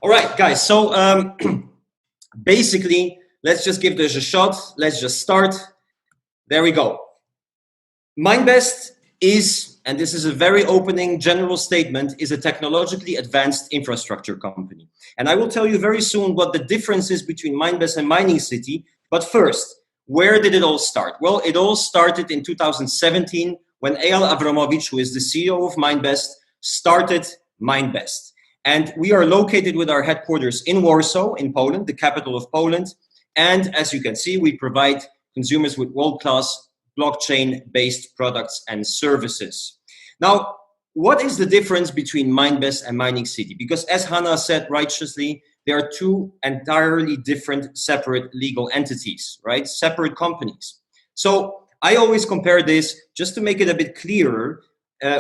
All right, guys. So basically, let's just give this a shot. Let's just start. There we go. Minebest is, and this is a very opening general statement, is a technologically advanced infrastructure company. And I will tell you very soon what the difference is between Minebest and Mining City. But first, where did it all start? Well, it all started in 2017 when Eyal Avramovich, who is the CEO of Minebest, started Minebest. And we are located with our headquarters in Warsaw, in Poland, the capital of Poland. And as you can see, we provide consumers with world-class blockchain-based products and services. Now, what is the difference between Minebest and Mining City? Because as Hannah said righteously, there are two entirely different separate legal entities, right? Separate companies. So I always compare this, just to make it a bit clearer,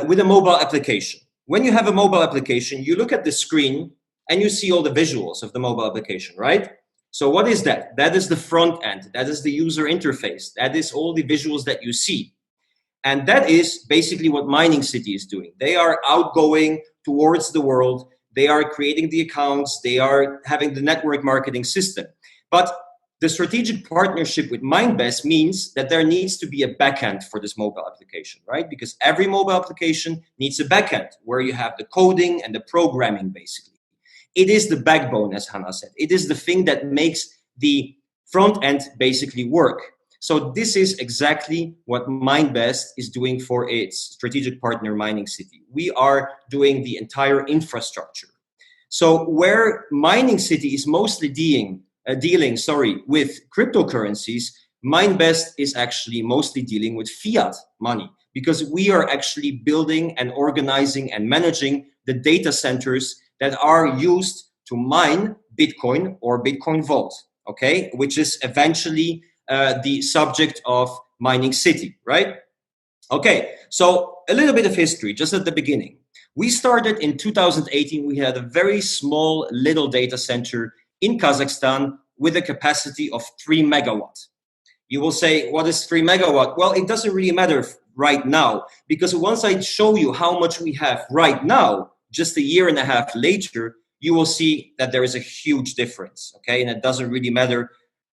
with a mobile application. When you have a mobile application, you look at the screen and you see all the visuals of the mobile application, right? So what is that? That is the front end. That is the user interface. That is all the visuals that you see. And that is basically what Mining City is doing. They are outgoing towards the world. They are creating the accounts. They are having the network marketing system. But the strategic partnership with Minebest means that there needs to be a backend for this mobile application, right? Because every mobile application needs a backend where you have the coding and the programming, basically. It is the backbone, as Hannah said. It is the thing that makes the front end basically work. So this is exactly what Minebest is doing for its strategic partner, Mining City. We are doing the entire infrastructure. So where Mining City is mostly dealing with cryptocurrencies, Minebest is actually mostly dealing with fiat money, because we are actually building and organizing and managing the data centers that are used to mine Bitcoin or Bitcoin Vault, okay, which is eventually the subject of Mining City, right? Okay, so a little bit of history just at the beginning. We started in 2018. We had a very small little data center in Kazakhstan with a capacity of 3 megawatts. You will say, what is 3 megawatt? Well, it doesn't really matter right now, because once I show you how much we have right now, just a year and a half later, you will see that there is a huge difference, okay? And it doesn't really matter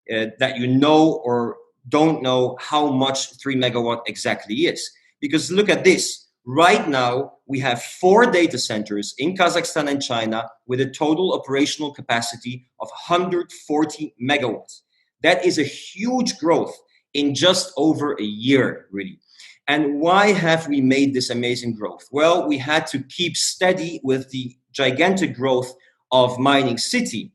that you know or don't know how much 3 megawatt exactly is. Because look at this. Right now, we have 4 data centers in Kazakhstan and China with a total operational capacity of 140 megawatts. That is a huge growth in just over a year, really. And why have we made this amazing growth? Well, we had to keep steady with the gigantic growth of Mining City.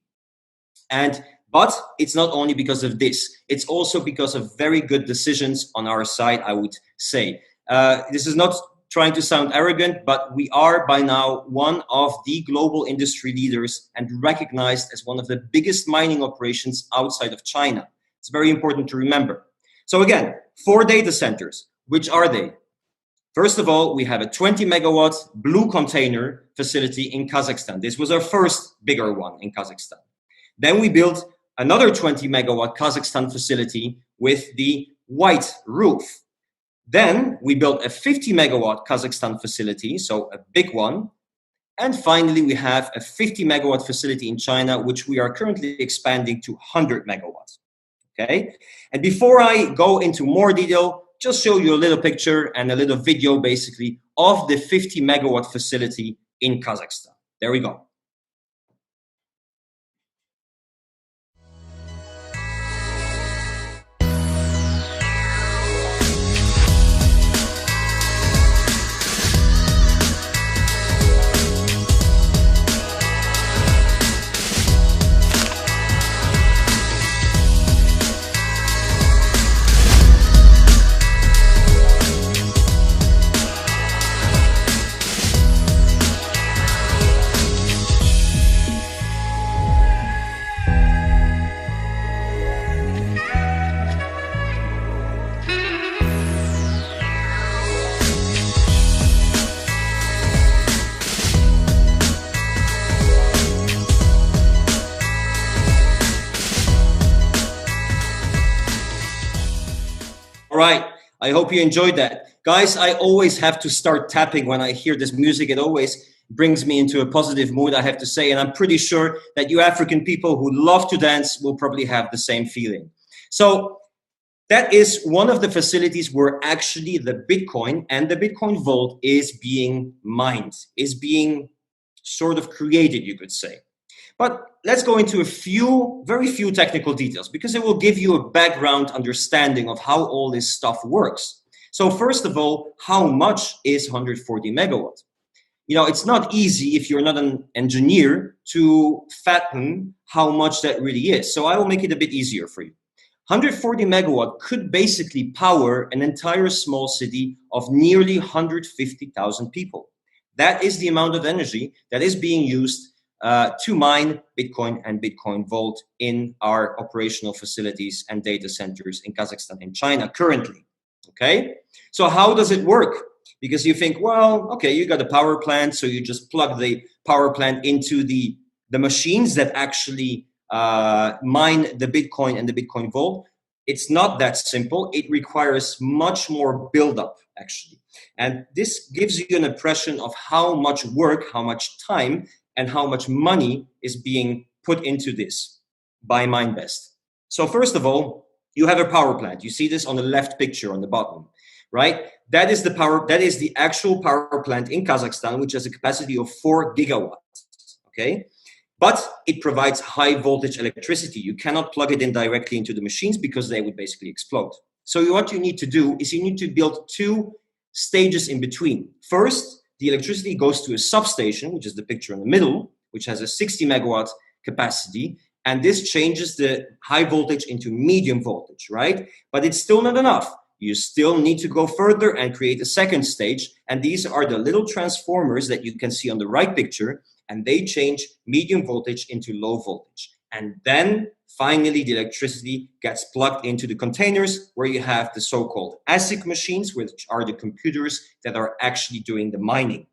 But it's not only because of this, it's also because of very good decisions on our side, I would say. This is not trying to sound arrogant, but we are by now one of the global industry leaders and recognized as one of the biggest mining operations outside of China. It's very important to remember. So again, 4 data centers. Which are they? First of all, we have a 20 megawatt blue container facility in Kazakhstan. This was our first bigger one in Kazakhstan. Then we built another 20 megawatt Kazakhstan facility with the white roof. Then we built a 50 megawatt Kazakhstan facility, so a big one. And finally, we have a 50 megawatt facility in China, which we are currently expanding to 100 megawatts. Okay. And before I go into more detail, just show you a little picture and a little video, basically, of the 50 megawatt facility in Kazakhstan. There we go. Right. I hope you enjoyed that. Guys, I always have to start tapping when I hear this music. It always brings me into a positive mood, I have to say. And I'm pretty sure that you African people who love to dance will probably have the same feeling. So that is one of the facilities where actually the Bitcoin and the Bitcoin Vault is being mined, is being sort of created, you could say. But let's go into very few technical details, because it will give you a background understanding of how all this stuff works. So first of all, how much is 140 megawatt? You know, it's not easy if you're not an engineer to fathom how much that really is. So I will make it a bit easier for you. 140 megawatt could basically power an entire small city of nearly 150,000 people. That is the amount of energy that is being used to mine Bitcoin and Bitcoin Vault in our operational facilities and data centers in Kazakhstan and China currently. Okay, so how does it work? Because you think, well, okay, you got a power plant, so you just plug the power plant into the machines that actually mine the Bitcoin and the Bitcoin Vault. It's not that simple. It requires much more buildup, actually. And this gives you an impression of how much work, how much time, and how much money is being put into this by Minebest. So first of all, you have a power plant. You see this on the left picture on the bottom, right? That is the actual power plant in Kazakhstan, which has a capacity of 4 gigawatts, okay? But it provides high voltage electricity. You cannot plug it in directly into the machines because they would basically explode. So what you need to do is you need to build 2 stages in between. First, the electricity goes to a substation, which is the picture in the middle, which has a 60 megawatt capacity. And this changes the high voltage into medium voltage, right? But it's still not enough. You still need to go further and create a second stage. And these are the little transformers that you can see on the right picture. And they change medium voltage into low voltage. And then finally, the electricity gets plugged into the containers where you have the so-called ASIC machines, which are the computers that are actually doing the mining.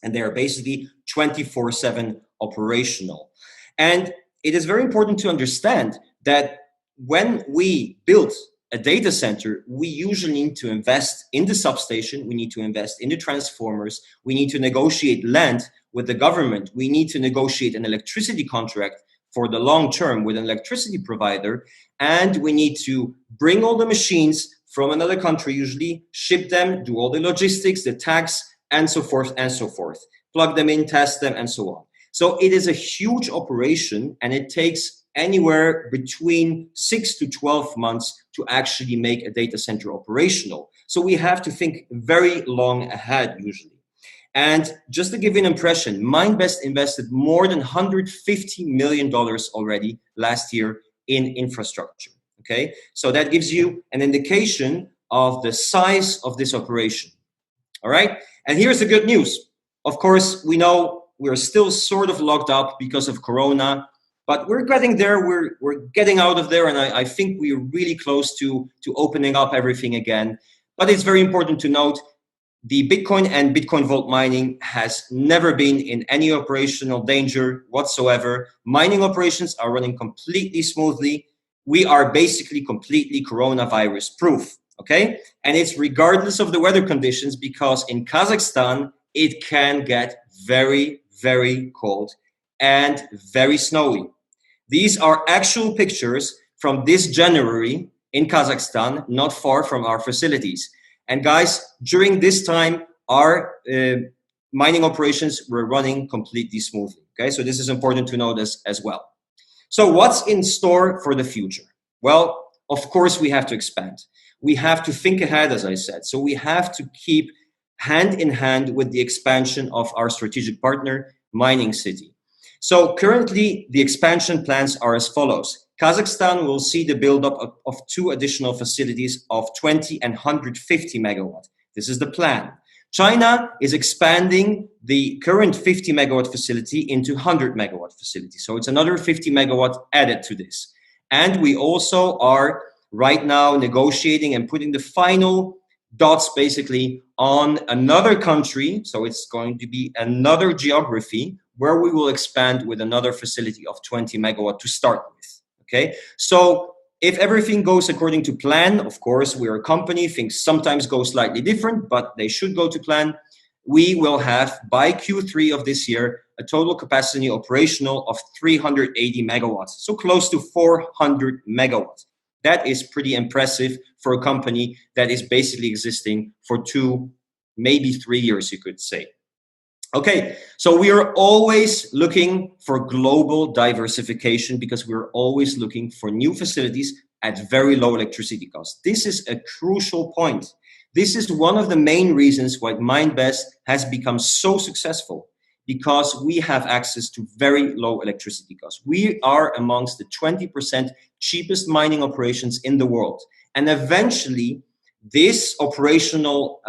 And they are basically 24/7 operational. And it is very important to understand that when we build a data center, we usually need to invest in the substation, we need to invest in the transformers, we need to negotiate land with the government, we need to negotiate an electricity contract for the long term with an electricity provider, and we need to bring all the machines from another country, usually ship them, do all the logistics, the tax, and so forth, plug them in, test them, and so on. So it is a huge operation, and it takes anywhere between 6 to 12 months to actually make a data center operational. So we have to think very long ahead usually. And just to give you an impression, Minebest invested more than $150 million already last year in infrastructure. Okay, so that gives you an indication of the size of this operation. All right, and here's the good news. Of course, we know we're still sort of locked up because of Corona, but we're getting there. We're getting out of there, and I think we're really close to opening up everything again. But it's very important to note the Bitcoin and Bitcoin Vault mining has never been in any operational danger whatsoever. Mining operations are running completely smoothly. We are basically completely coronavirus proof, okay? And it's regardless of the weather conditions, because in Kazakhstan, it can get very, very cold and very snowy. These are actual pictures from this January in Kazakhstan, not far from our facilities. And guys, during this time, our mining operations were running completely smoothly. Okay, so this is important to know this as well. So what's in store for the future? Well, of course, we have to expand. We have to think ahead, as I said. So we have to keep hand in hand with the expansion of our strategic partner, Mining City. So currently, the expansion plans are as follows. Kazakhstan will see the buildup of 2 additional facilities of 20 and 150 megawatt. This is the plan. China is expanding the current 50 megawatt facility into 100 megawatt facility. So it's another 50 megawatt added to this. And we also are right now negotiating and putting the final dots basically on another country. So it's going to be another geography where we will expand with another facility of 20 megawatt to start with. Okay, so if everything goes according to plan, of course, we're a company, things sometimes go slightly different, but they should go to plan. we will have by Q3 of this year a total capacity operational of 380 megawatts, so close to 400 megawatts. That is pretty impressive for a company that is basically existing for 2, maybe 3 years, you could say. Okay, so we are always looking for global diversification because we're always looking for new facilities at very low electricity costs. This is a crucial point. This is one of the main reasons why Minebest has become so successful, because we have access to very low electricity costs. We are amongst the 20% cheapest mining operations in the world. And eventually, these operational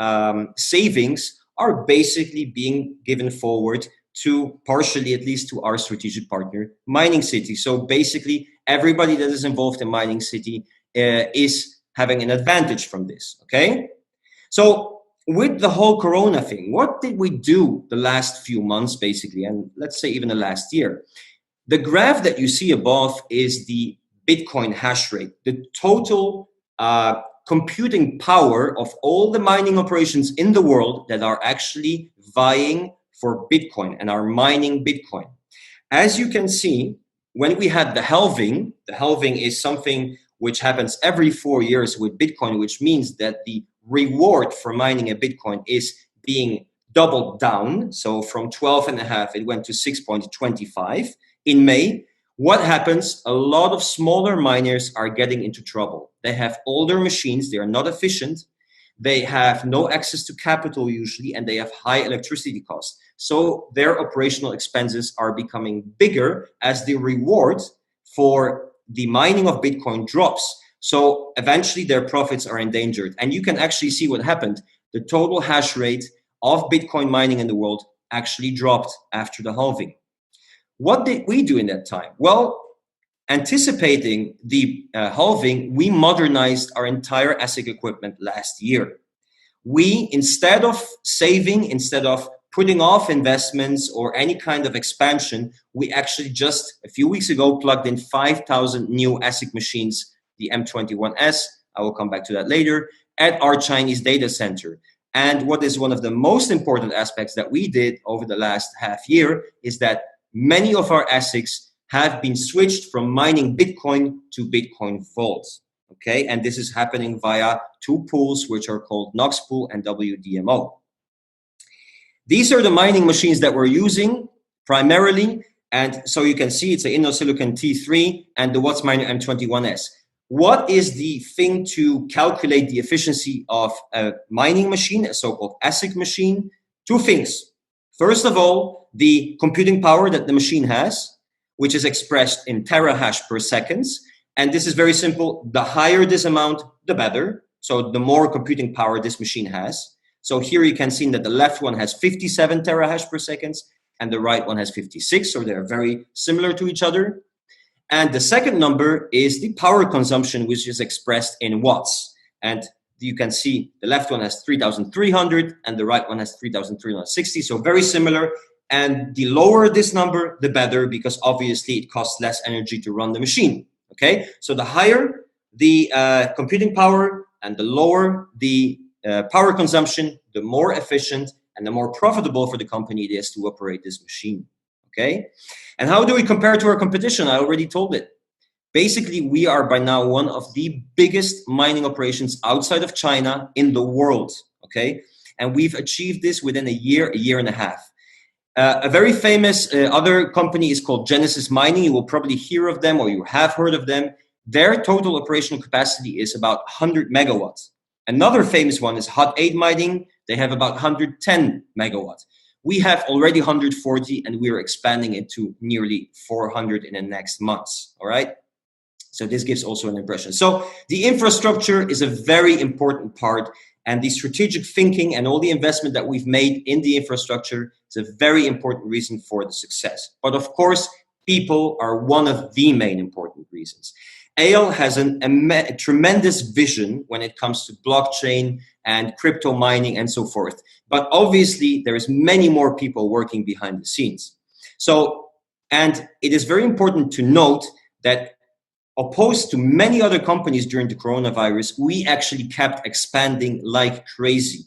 savings are basically being given forward to, partially at least, to our strategic partner, Mining City. So basically, everybody that is involved in Mining City is having an advantage from this, okay? So with the whole Corona thing, what did we do the last few months, basically, and let's say even the last year? The graph that you see above is the Bitcoin hash rate, the total computing power of all the mining operations in the world that are actually vying for Bitcoin and are mining Bitcoin. As you can see, when we had the halving is something which happens every 4 years with Bitcoin, which means that the reward for mining a Bitcoin is being doubled down. So from 12.5, it went to 6.25 in May. What happens? A lot of smaller miners are getting into trouble. They have older machines, they are not efficient, they have no access to capital usually, and they have high electricity costs. So their operational expenses are becoming bigger as the reward for the mining of Bitcoin drops. So eventually their profits are endangered. And you can actually see what happened. The total hash rate of Bitcoin mining in the world actually dropped after the halving. What did we do in that time? Well, anticipating the halving, we modernized our entire ASIC equipment last year. We, instead of saving, instead of putting off investments or any kind of expansion, we actually just a few weeks ago plugged in 5,000 new ASIC machines, the M21S, I will come back to that later, at our Chinese data center. And what is one of the most important aspects that we did over the last half year is that many of our ASICs have been switched from mining Bitcoin to Bitcoin vaults. Okay, and this is happening via 2 pools, which are called Knox Pool and WDMO. These are the mining machines that we're using primarily. And so you can see it's an InnoSilicon T3 and the WhatsMiner M21S. What is the thing to calculate the efficiency of a mining machine, a so-called ASIC machine? 2 things. First of all, the computing power that the machine has, which is expressed in terahash per second. And this is very simple. The higher this amount, the better. So the more computing power this machine has. So here you can see that the left one has 57 terahash per second and the right one has 56. So they're very similar to each other. And the second number is the power consumption, which is expressed in watts. And you can see the left one has 3,300 and the right one has 3,360. So very similar. And the lower this number, the better, because obviously it costs less energy to run the machine. Okay, so the higher the computing power and the lower the power consumption, the more efficient and the more profitable for the company it is to operate this machine. Okay, and how do we compare to our competition? I already told it. Basically, we are by now one of the biggest mining operations outside of China in the world. Okay, and we've achieved this within a year and a half. A very famous other company is called Genesis Mining. You will probably hear of them or you have heard of them. Their total operational capacity is about 100 megawatts. Another famous one is Hot 8 Mining. They have about 110 megawatts. We have already 140 and we are expanding it to nearly 400 in the next months. All right. So this gives also an impression. So the infrastructure is a very important part, and the strategic thinking and all the investment that we've made in the infrastructure is a very important reason for the success. But of course, people are one of the main important reasons. Eyal has a tremendous vision when it comes to blockchain and crypto mining and so forth. But obviously, there is many more people working behind the scenes. So, and it is very important to note that opposed to many other companies during the coronavirus, we actually kept expanding like crazy.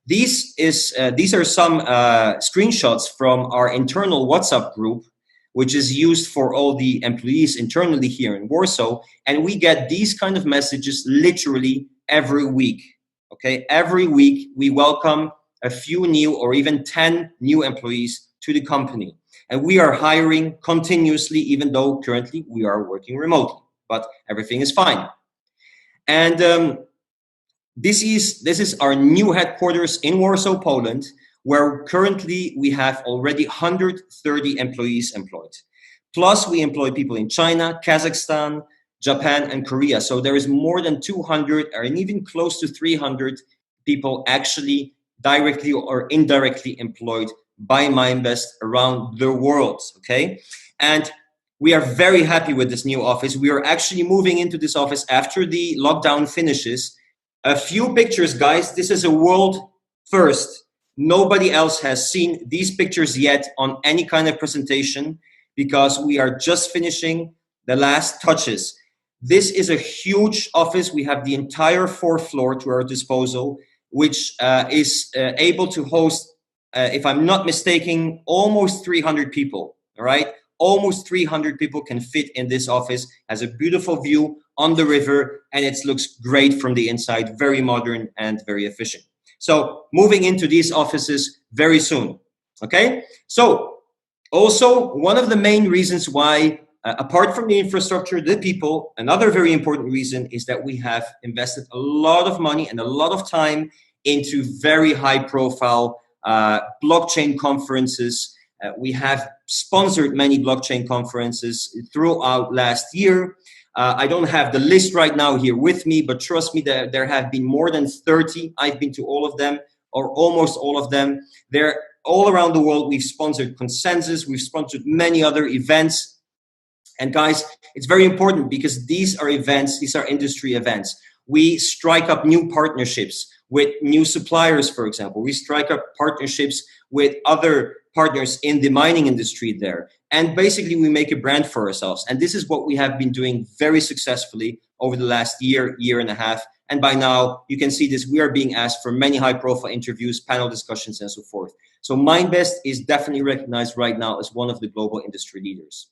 These are some screenshots from our internal WhatsApp group, which is used for all the employees internally here in Warsaw. And we get these kind of messages literally every week. Okay, every week we welcome a few new or even 10 new employees to the company. And we are hiring continuously, even though currently we are working remotely, but everything is fine. And this is our new headquarters in Warsaw, Poland, where currently we have already 130 employees employed. Plus, we employ people in China, Kazakhstan, Japan, and Korea. So there is more than 200 or even close to 300 people actually directly or indirectly employed by Minebest around the world, okay? And we are very happy with this new office. We are actually moving into this office after the lockdown finishes. A few pictures, guys. This is a world first. Nobody else has seen these pictures yet on any kind of presentation because we are just finishing the last touches. This is a huge office. We have the entire fourth floor to our disposal, which is able to host, if I'm not mistaken, almost 300 people, all right? Almost 300 people can fit in this office, has a beautiful view on the river, and it looks great from the inside, very modern and very efficient. So moving into these offices very soon, okay? So also one of the main reasons why, apart from the infrastructure, the people, another very important reason is that we have invested a lot of money and a lot of time into very high profile blockchain conferences. We have sponsored many blockchain conferences throughout last year. I don't have the list right now here with me, but trust me, there have been more than 30. I've been to all of them, or almost all of them. They're all around the world. We've sponsored Consensus. We've sponsored many other events. And guys, it's very important because these are events, these are industry events. We strike up new partnerships with new suppliers, for example. We strike up partnerships with other partners in the mining industry there. And basically we make a brand for ourselves. And this is what we have been doing very successfully over the last year and a half. And by now you can see this, we are being asked for many high profile interviews, panel discussions, and so forth. So Minebest is definitely recognized right now as one of the global industry leaders.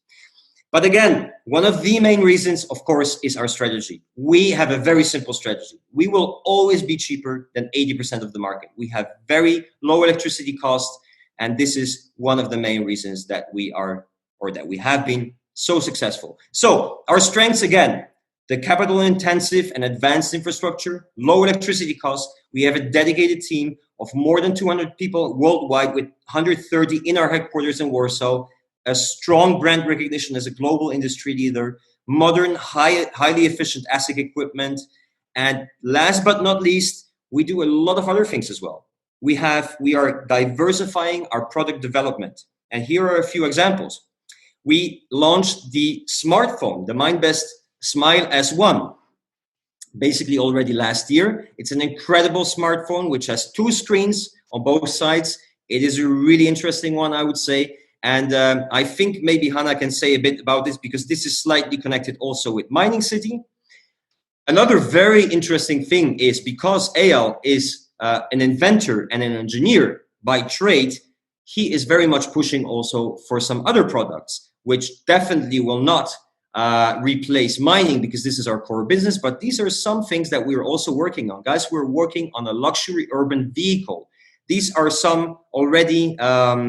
But again, one of the main reasons, of course, is our strategy. We have a very simple strategy. We will always be cheaper than 80% of the market. We have very low electricity costs. And this is one of the main reasons that we are, or that we have been so successful. So our strengths, again, the capital intensive and advanced infrastructure, low electricity costs. We have a dedicated team of more than 200 people worldwide with 130 in our headquarters in Warsaw, a strong brand recognition as a global industry leader, modern, highly efficient ASIC equipment. And last but not least, we do a lot of other things as well. We are diversifying our product development. And here are a few examples. We launched the smartphone, the Minebest Smile S1, basically already last year. It's an incredible smartphone which has 2 screens on both sides. It is a really interesting one, I would say. And I think maybe Hannah can say a bit about this because this is slightly connected also with Mining City. Another very interesting thing is because Eyal is an inventor and an engineer by trade, he is very much pushing also for some other products, which definitely will not replace mining because this is our core business. But these are some things that we're also working on. Guys, we're working on a luxury urban vehicle. These are some already,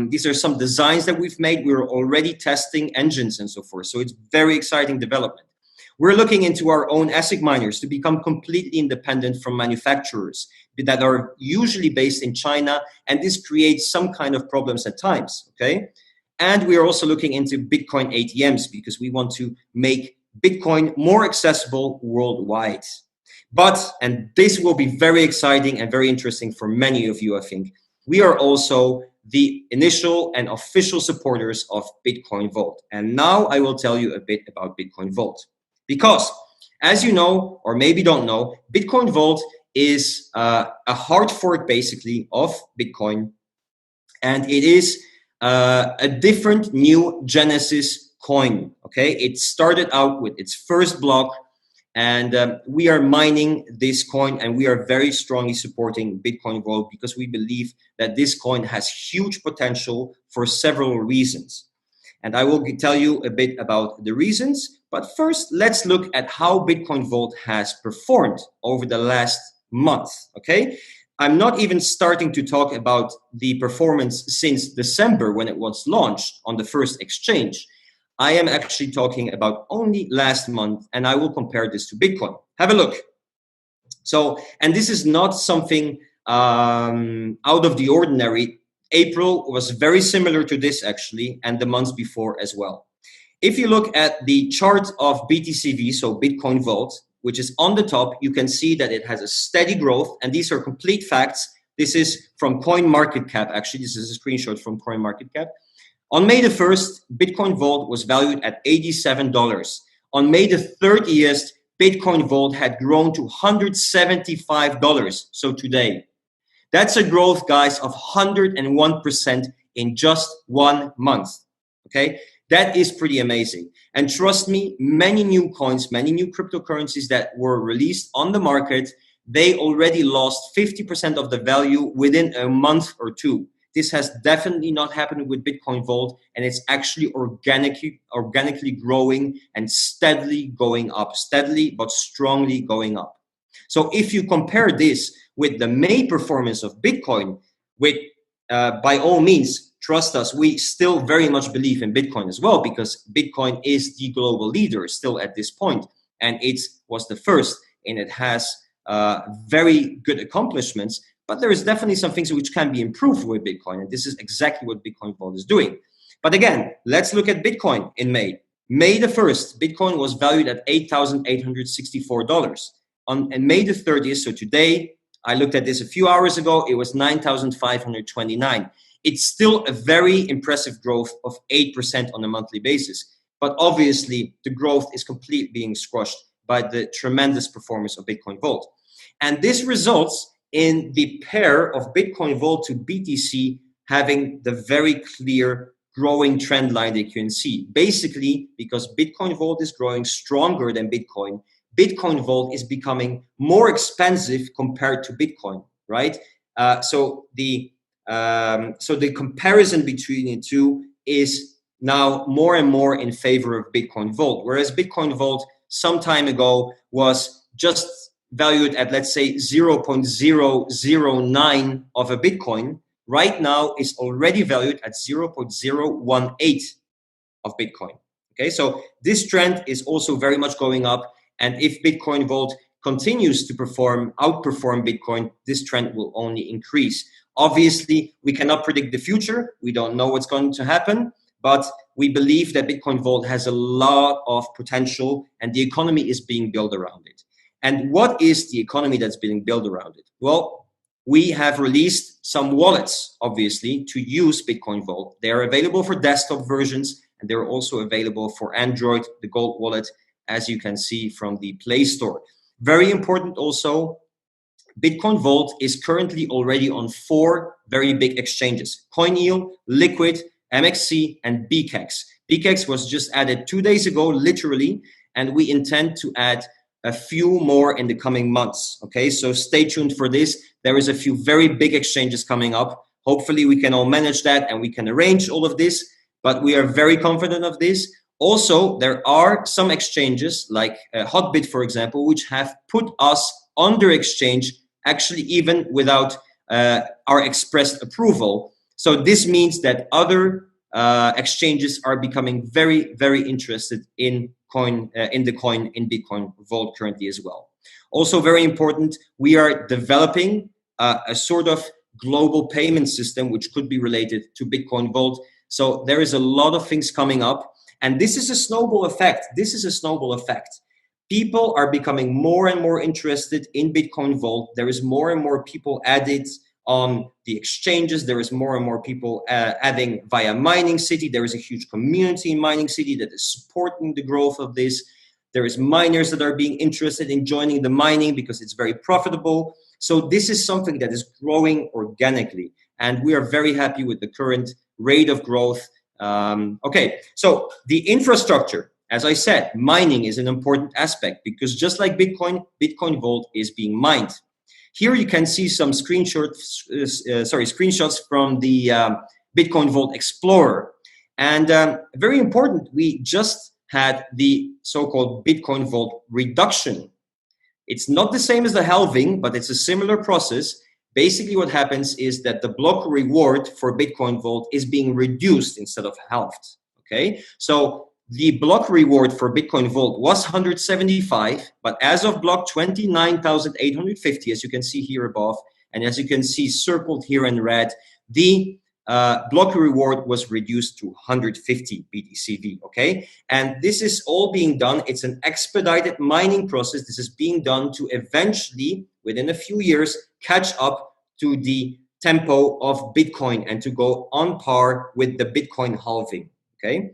these are some designs that we've made. We're already testing engines and so forth. So it's very exciting development. We're looking into our own ASIC miners to become completely independent from manufacturers that are usually based in China, and this creates some kind of problems at times, okay? And we are also looking into Bitcoin ATMs because we want to make Bitcoin more accessible worldwide. But, and this will be very exciting and very interesting for many of you, I think, we are also the initial and official supporters of Bitcoin Vault. And now I will tell you a bit about Bitcoin Vault. Because, as you know, or maybe don't know, Bitcoin Vault is a hard fork, basically, of Bitcoin. And it is a different new Genesis coin, okay? It started out with its first block, And we are mining this coin, and we are very strongly supporting Bitcoin Vault because we believe that this coin has huge potential for several reasons. And I will tell you a bit about the reasons. But first, let's look at how Bitcoin Vault has performed over the last month, okay? I'm not even starting to talk about the performance since December when it was launched on the first exchange. I am actually talking about only last month, and I will compare this to Bitcoin. Have a look. So, and this is not something out of the ordinary. April was very similar to this actually, and the months before as well. If you look at the chart of BTCV, so Bitcoin Vault, which is on the top, you can see that it has a steady growth, and these are complete facts. This is from Coinmarketcap, actually. This is a screenshot from Coinmarketcap. On May the 1st, Bitcoin Vault was valued at $87. On May the 30th, Bitcoin Vault had grown to $175. So today, that's a growth, guys, of 101% in just 1 month. Okay, that is pretty amazing. And trust me, many new coins, many new cryptocurrencies that were released on the market, they already lost 50% of the value within a month or two. This has definitely not happened with Bitcoin Vault, and it's actually organically growing and steadily going up, steadily but strongly going up. So if you compare this with the May performance of Bitcoin, by all means, trust us, we still very much believe in Bitcoin as well, because Bitcoin is the global leader still at this point, and it was the first, and it has very good accomplishments. But there is definitely some things which can be improved with Bitcoin, and this is exactly what Bitcoin Vault is doing. But again, let's look at Bitcoin in May. May the 1st, Bitcoin was valued at $8,864. On May the 30th, so today, I looked at this a few hours ago, it was $9,529. It's still a very impressive growth of 8% on a monthly basis. But obviously, the growth is completely being squashed by the tremendous performance of Bitcoin Vault. And this results in the pair of Bitcoin Vault to BTC having the very clear growing trend line that you can see. Basically, because Bitcoin Vault is growing stronger than Bitcoin, Bitcoin Vault is becoming more expensive compared to Bitcoin, right? So the comparison between the two is now more and more in favor of Bitcoin Vault, whereas Bitcoin Vault some time ago was just valued at, let's say, 0.009 of a Bitcoin. Right now is already valued at 0.018 of Bitcoin. Okay, so this trend is also very much going up. And if Bitcoin Vault continues to outperform Bitcoin, this trend will only increase. Obviously, we cannot predict the future. We don't know what's going to happen, but we believe that Bitcoin Vault has a lot of potential, and the economy is being built around it. And what is the economy that's being built around it? Well, we have released some wallets, obviously, to use Bitcoin Vault. They are available for desktop versions, and they're also available for Android, the Gold Wallet, as you can see from the Play Store. Very important also, Bitcoin Vault is currently already on 4 very big exchanges: CoinEal, Liquid, MXC, and BKEX. BKEX was just added 2 days ago, literally, and we intend to add a few more in the coming months. Okay, so stay tuned for this. There is a few very big exchanges coming up. Hopefully we can all manage that and we can arrange all of this, but we are very confident of this. Also, there are some exchanges like Hotbit, for example, which have put us under exchange, actually even without our expressed approval. So this means that other exchanges are becoming very, very interested in Bitcoin Vault currently as well. Also very important, we are developing a sort of global payment system which could be related to Bitcoin Vault. So there is a lot of things coming up, and this is a snowball effect. People are becoming more and more interested in Bitcoin Vault. There is more and more people added on the exchanges. There is more and more people adding via Mining City. There is a huge community in Mining City that is supporting the growth of this. There is miners that are being interested in joining the mining because it's very profitable. So this is something that is growing organically, and we are very happy with the current rate of growth. Okay, so the infrastructure as I said, mining is an important aspect because just like Bitcoin, Bitcoin Vault is being mined. Here you can see some screenshots from the Bitcoin Vault Explorer. And very important, we just had the so-called Bitcoin Vault reduction. It's not the same as the halving, but it's a similar process. Basically, what happens is that the block reward for Bitcoin Vault is being reduced instead of halved. Okay, so the block reward for Bitcoin Vault was 175, but as of block 29,850, as you can see here above, and as you can see circled here in red, the block reward was reduced to 150 BTCV, okay? And this is all being done. It's an expedited mining process. This is being done to eventually, within a few years, catch up to the tempo of Bitcoin and to go on par with the Bitcoin halving, okay?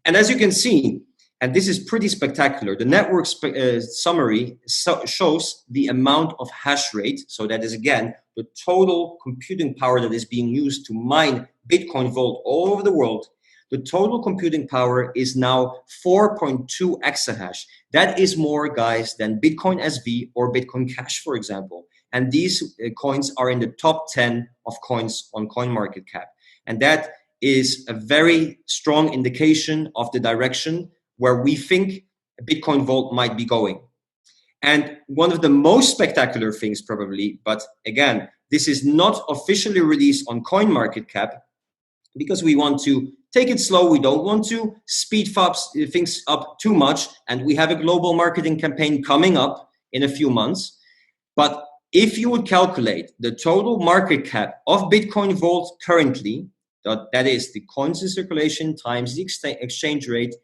And as you can see, and this is pretty spectacular, the network summary shows the amount of hash rate. So that is, again, the total computing power that is being used to mine Bitcoin Vault all over the world. The total computing power is now 4.2 exahash. That is more, guys, than Bitcoin SV or Bitcoin Cash, for example. And these coins are in the top 10 of coins on Coinmarketcap. And that is a very strong indication of the direction where we think Bitcoin Vault might be going. And one of the most spectacular things probably, but again, this is not officially released on CoinMarketCap because we want to take it slow. We don't want to speed things up too much. And we have a global marketing campaign coming up in a few months. But if you would calculate the total market cap of Bitcoin Vault currently, that is the coins in circulation times the exchange rate,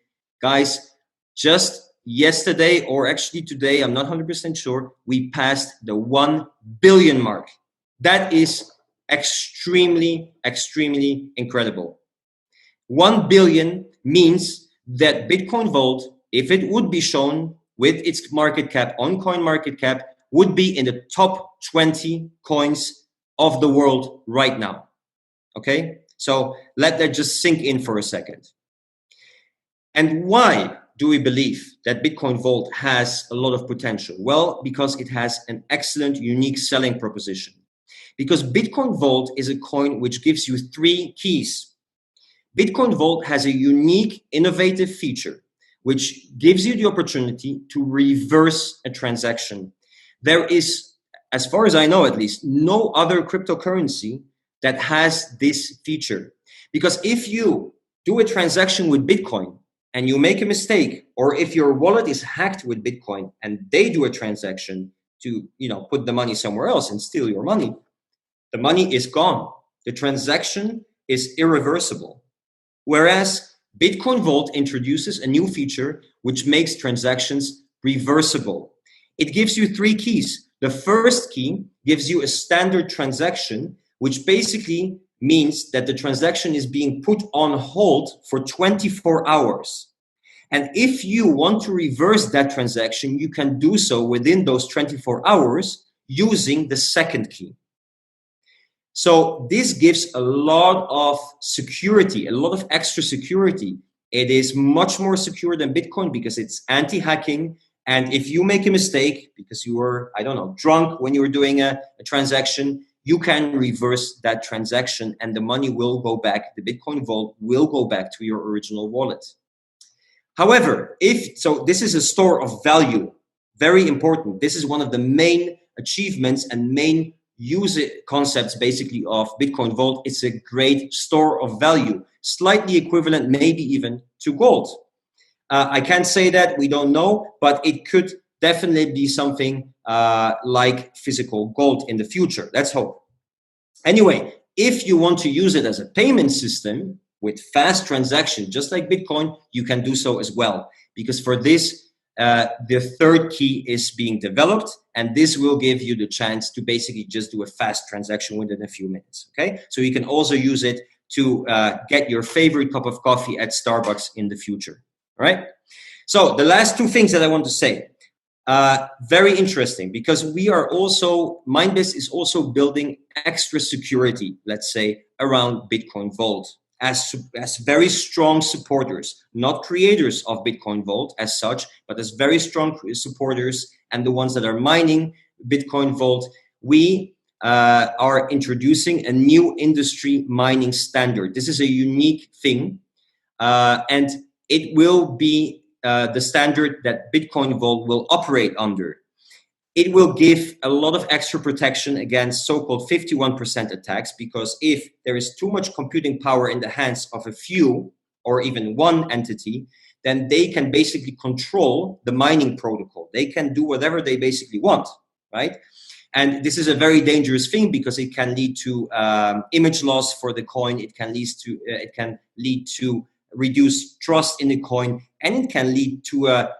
guys, just yesterday or actually today, I'm not 100% sure, we passed the 1 billion mark. That is extremely, extremely incredible. 1 billion means that Bitcoin Vault, if it would be shown with its market cap on CoinMarketCap, would be in the top 20 coins of the world right now. Okay? So let that just sink in for a second. And why do we believe that Bitcoin Vault has a lot of potential? Well, because it has an excellent, unique selling proposition. Because Bitcoin Vault is a coin which gives you 3 keys. Bitcoin Vault has a unique, innovative feature which gives you the opportunity to reverse a transaction. There is, as far as I know at least, no other cryptocurrency that has this feature. Because if you do a transaction with Bitcoin and you make a mistake, or if your wallet is hacked with Bitcoin and they do a transaction to, put the money somewhere else and steal your money, the money is gone. The transaction is irreversible. Whereas Bitcoin Vault introduces a new feature which makes transactions reversible. It gives you 3 keys. The first key gives you a standard transaction, which basically means that the transaction is being put on hold for 24 hours. And if you want to reverse that transaction, you can do so within those 24 hours using the second key. So this gives a lot of security, a lot of extra security. It is much more secure than Bitcoin because it's anti-hacking. And if you make a mistake because you were, drunk when you were doing a transaction, you can reverse that transaction and the money will go back. The Bitcoin Vault will go back to your original wallet. However, this is a store of value, very important. This is one of the main achievements and main use concepts basically of Bitcoin Vault. It's a great store of value, slightly equivalent maybe even to gold. I can't say that, we don't know, but it could definitely be something like physical gold in the future. Let's hope. Anyway, if you want to use it as a payment system with fast transaction, just like Bitcoin, you can do so as well. Because for this, the third key is being developed, and this will give you the chance to basically just do a fast transaction within a few minutes, okay? So you can also use it to get your favorite cup of coffee at Starbucks in the future, all right? So the last 2 things that I want to say, very interesting, because Minebest is also building extra security, let's say, around Bitcoin Vault. as very strong supporters, not creators of Bitcoin Vault as such, but as very strong supporters and the ones that are mining Bitcoin Vault, we are introducing a new industry mining standard. This is a unique thing, and it will be the standard that Bitcoin Vault will operate under. It will give a lot of extra protection against so-called 51% attacks, because if there is too much computing power in the hands of a few or even one entity, then they can basically control the mining protocol. They can do whatever they basically want, right? And this is a very dangerous thing because it can lead to image loss for the coin. It can lead to reduced trust in the coin, and it can lead to a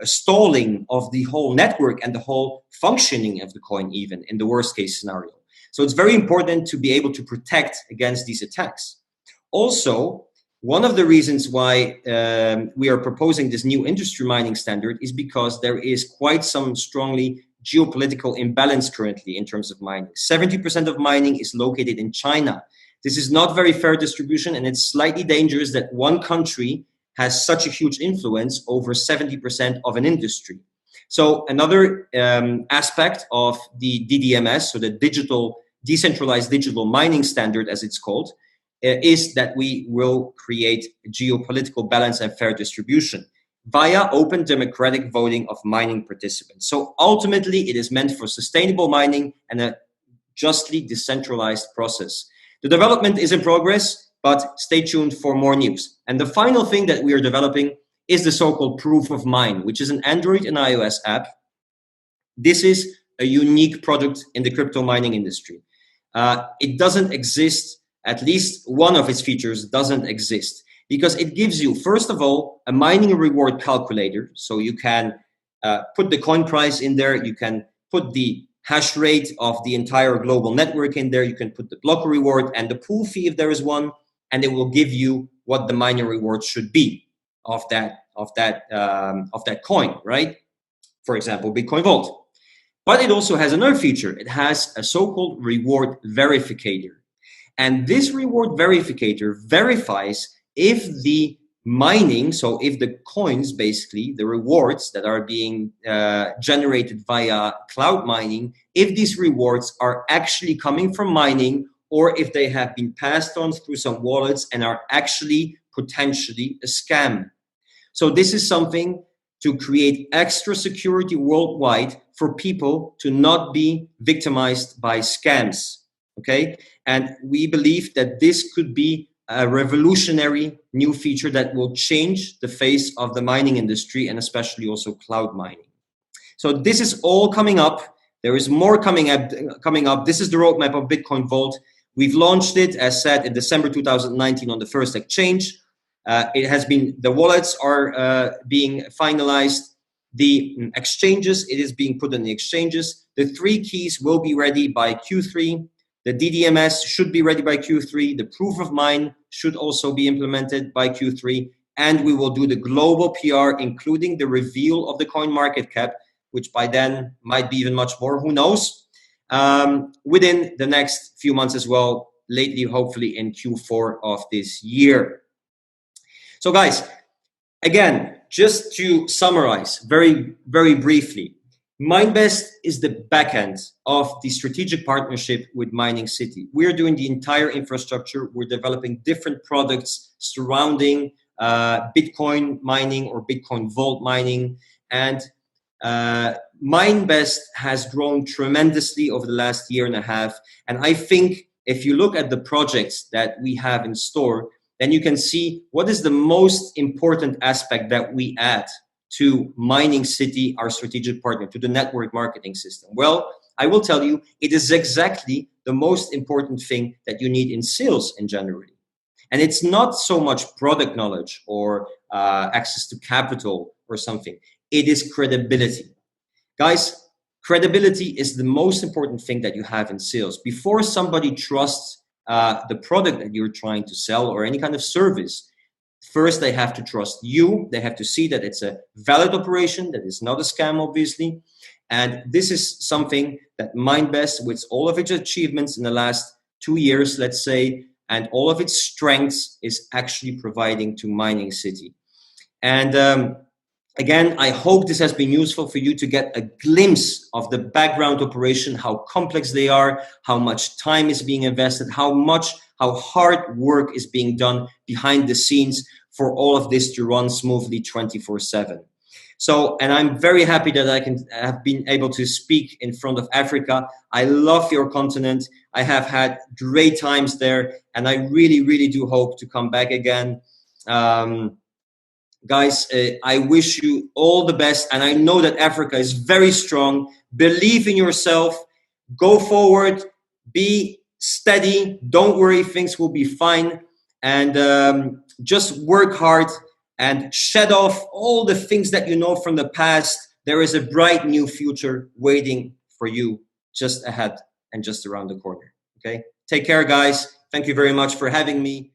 stalling of the whole network and the whole functioning of the coin, even in the worst case scenario. So it's very important to be able to protect against these attacks. Also, one of the reasons why we are proposing this new industry mining standard is because there is quite some strongly geopolitical imbalance currently in terms of mining. 70% of mining is located in China. This is not very fair distribution, and it's slightly dangerous that one country has such a huge influence over 70% of an industry. So another aspect of the DDMS, so the decentralized digital mining standard, as it's called, is that we will create geopolitical balance and fair distribution via open democratic voting of mining participants. So ultimately, it is meant for sustainable mining and a justly decentralized process. The development is in progress, but stay tuned for more news. And the final thing that we are developing is the so-called Proof of Mine, which is an Android and iOS app. This is a unique product in the crypto mining industry. It doesn't exist, at least one of its features doesn't exist, because it gives you, first of all, a mining reward calculator. So you can put the coin price in there, you can put the hash rate of the entire global network in there, you can put the block reward and the pool fee if there is one, and it will give you what the mining reward should be of that coin, right? For example, Bitcoin Vault. But it also has another feature. It has a so-called reward verificator. And this reward verificator verifies if the mining, so if the coins, basically, the rewards that are being generated via cloud mining, if these rewards are actually coming from mining, or if they have been passed on through some wallets and are actually potentially a scam. So this is something to create extra security worldwide for people to not be victimized by scams, okay? And we believe that this could be a revolutionary new feature that will change the face of the mining industry, and especially also cloud mining. So this is all coming up. There is more coming up. This is the roadmap of Bitcoin Vault. We've launched it, as said, in December 2019 on the first exchange. The wallets are being finalized. The exchanges, it is being put on the exchanges. The 3 keys will be ready by Q3. The DDMS should be ready by Q3. The proof of mine should also be implemented by Q3. And we will do the global PR, including the reveal of the Coinmarketcap, which by then might be even much more, who knows, within the next few months as well, lately, hopefully in Q4 of this year. So guys, again, just to summarize very, very briefly, Minebest is the backend of the strategic partnership with Mining City. We're doing the entire infrastructure. We're developing different products surrounding Bitcoin mining or Bitcoin Vault mining. And Minebest has grown tremendously over the last year and a half. And I think if you look at the projects that we have in store, then you can see what is the most important aspect that we add to Mining City, our strategic partner, to the network marketing system. Well, I will tell you, it is exactly the most important thing that you need in sales in general. And it's not so much product knowledge or access to capital or something. It is credibility. Guys, credibility is the most important thing that you have in sales. Before somebody trusts the product that you're trying to sell or any kind of service, first they have to trust you. They have to see that it's a valid operation, that it's not a scam, obviously. And this is something that Minebest, with all of its achievements in the last 2 years, let's say, and all of its strengths is actually providing to Mining City. And again, I hope this has been useful for you to get a glimpse of the background operation, how complex they are, how much time is being invested, how hard work is being done behind the scenes for all of this to run smoothly 24/7. So, and I'm very happy that I have been able to speak in front of Africa. I love your continent. I have had great times there, and I really, really do hope to come back again. Guys, I wish you all the best, and I know that Africa is very strong. Believe in yourself, go forward, be steady, don't worry, things will be fine, and just work hard and shed off all the things that you know from the past. There is a bright new future waiting for you just ahead and just around the corner. Okay, take care, guys. Thank you very much for having me.